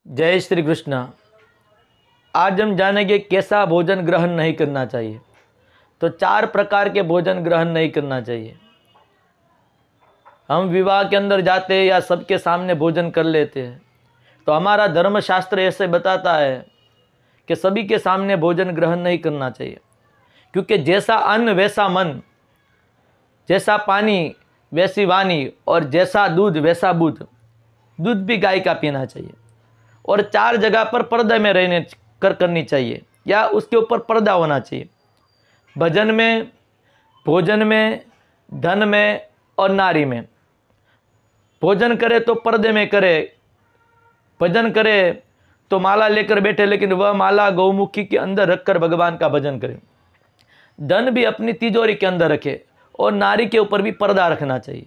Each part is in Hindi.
जय श्री कृष्ण। आज हम जानेंगे कैसा भोजन ग्रहण नहीं करना चाहिए। तो 4 प्रकार के भोजन ग्रहण नहीं करना चाहिए। हम विवाह के अंदर जाते हैं या सबके सामने भोजन कर लेते हैं, तो हमारा धर्मशास्त्र ऐसे बताता है कि सभी के सामने भोजन ग्रहण नहीं करना चाहिए, क्योंकि जैसा अन्न वैसा मन, जैसा पानी वैसी वाणी, और जैसा दूध वैसा बुध। दूध भी गाय का पीना चाहिए, और 4 जगह पर पर्दे में रहने करनी चाहिए, या उसके ऊपर पर्दा होना चाहिए। भजन में, भोजन में, धन में और नारी में। भोजन करे तो पर्दे में करे, भजन करे तो माला लेकर बैठे, लेकिन वह माला गौमुखी के अंदर रखकर भगवान का भजन करे। धन भी अपनी तिजोरी के अंदर रखे, और नारी के ऊपर भी पर्दा रखना चाहिए,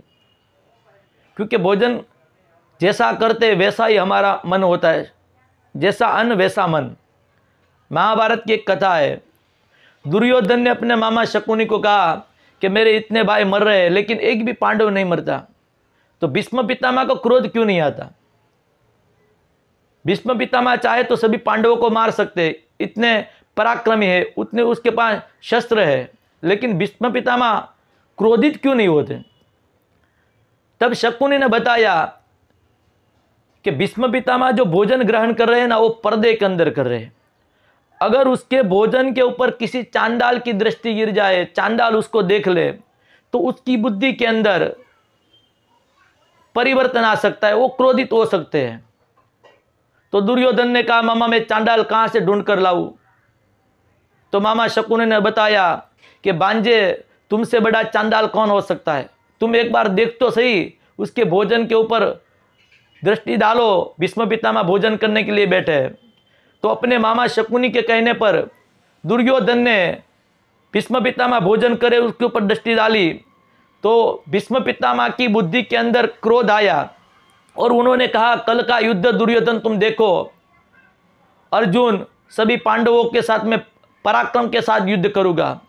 क्योंकि भोजन जैसा करते वैसा ही हमारा मन होता है। जैसा अन्न वैसा मन। महाभारत की एक कथा है। दुर्योधन ने अपने मामा शकुनी को कहा कि मेरे इतने भाई मर रहे हैं, लेकिन एक भी पांडव नहीं मरता। तो भीष्म पितामह को क्रोध क्यों नहीं आता? भीष्म पितामह चाहे तो सभी पांडवों को मार सकते, इतने पराक्रमी है, उतने उसके पास शस्त्र है, लेकिन भीष्म पितामह क्रोधित क्यों नहीं होते? तब शकुनी ने बताया कि भीष्म पितामह जो भोजन ग्रहण कर रहे हैं ना, वो पर्दे के अंदर कर रहे हैं। अगर उसके भोजन के ऊपर किसी चांडाल की दृष्टि गिर जाए, चांडाल उसको देख ले, तो उसकी बुद्धि के अंदर परिवर्तन आ सकता है, वो क्रोधित हो सकते हैं। तो दुर्योधन ने कहा, मामा मैं चांडाल कहां से ढूंढ कर लाऊं? तो मामा शकुनी ने बताया कि बांजे, तुमसे बड़ा चांडाल कौन हो सकता है? तुम एक बार देख तो सही, उसके भोजन के ऊपर दृष्टि डालो। भीष्म पितामह भोजन करने के लिए बैठे। तो अपने मामा शकुनी के कहने पर दुर्योधन ने भीष्म पितामह भोजन करे उसके ऊपर दृष्टि डाली, तो भीष्म पितामह की बुद्धि के अंदर क्रोध आया, और उन्होंने कहा, कल का युद्ध दुर्योधन तुम देखो, अर्जुन सभी पांडवों के साथ में पराक्रम के साथ युद्ध करूंगा।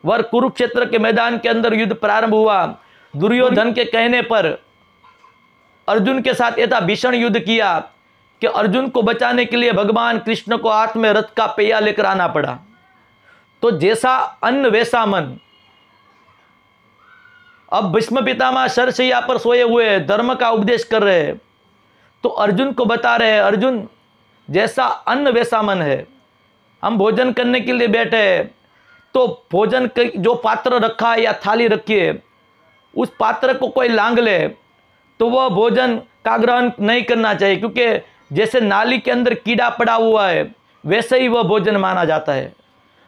वह कुरुक्षेत्र के मैदान के अंदर युद्ध प्रारंभ हुआ। दुर्योधन के कहने पर अर्जुन के साथ ऐसा भीषण युद्ध किया कि अर्जुन को बचाने के लिए भगवान कृष्ण को हाथ में रथ का पहिया लेकर आना पड़ा। तो जैसा अन्न वैसा मन। अब भीष्म पितामह शरशैया पर सोए हुए धर्म का उपदेश कर रहे हैं, तो अर्जुन को बता रहे हैं, अर्जुन जैसा अन्न वैसा मन है। हम भोजन करने के लिए बैठे हैं, तो भोजन जो पात्र रखा है या थाली रखी है, उस पात्र को कोई लांग ले तो वह भोजन का ग्रहण नहीं करना चाहिए, क्योंकि जैसे नाली के अंदर कीड़ा पड़ा हुआ है, वैसे ही वह भोजन माना जाता है।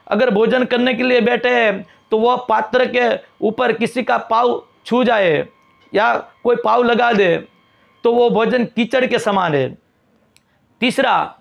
अगर भोजन करने के लिए बैठे हैं तो वह पात्र के ऊपर किसी का पाँव छू जाए या कोई पाँव लगा दे, तो वो भोजन कीचड़ के समान है। तीसरा,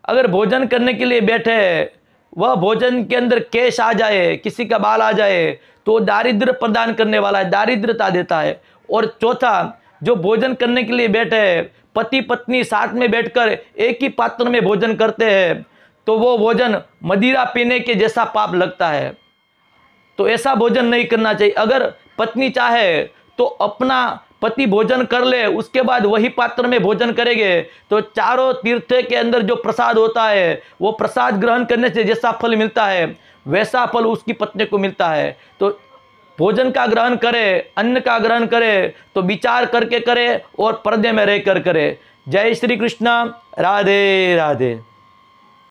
अगर भोजन करने के लिए बैठे हैं, वह भोजन के अंदर केश आ जाए, किसी का बाल आ जाए, तो दारिद्र्य प्रदान करने वाला है, दारिद्रता देता है। और चौथा, जो भोजन करने के लिए बैठे हैं, पति पत्नी साथ में बैठकर एक ही पात्र में भोजन करते हैं, तो वो भोजन मदिरा पीने के जैसा पाप लगता है। तो ऐसा भोजन नहीं करना चाहिए। अगर पत्नी चाहे तो अपना पति भोजन कर ले, उसके बाद वही पात्र में भोजन करेंगे, तो चारों तीर्थ के अंदर जो प्रसाद होता है, वो प्रसाद ग्रहण करने से जैसा फल मिलता है, वैसा फल उसकी पत्नी को मिलता है। तो भोजन का ग्रहण करे, अन्न का ग्रहण करे, तो विचार करके करे और पर्दे में रहकर करे। जय श्री कृष्ण। राधे राधे।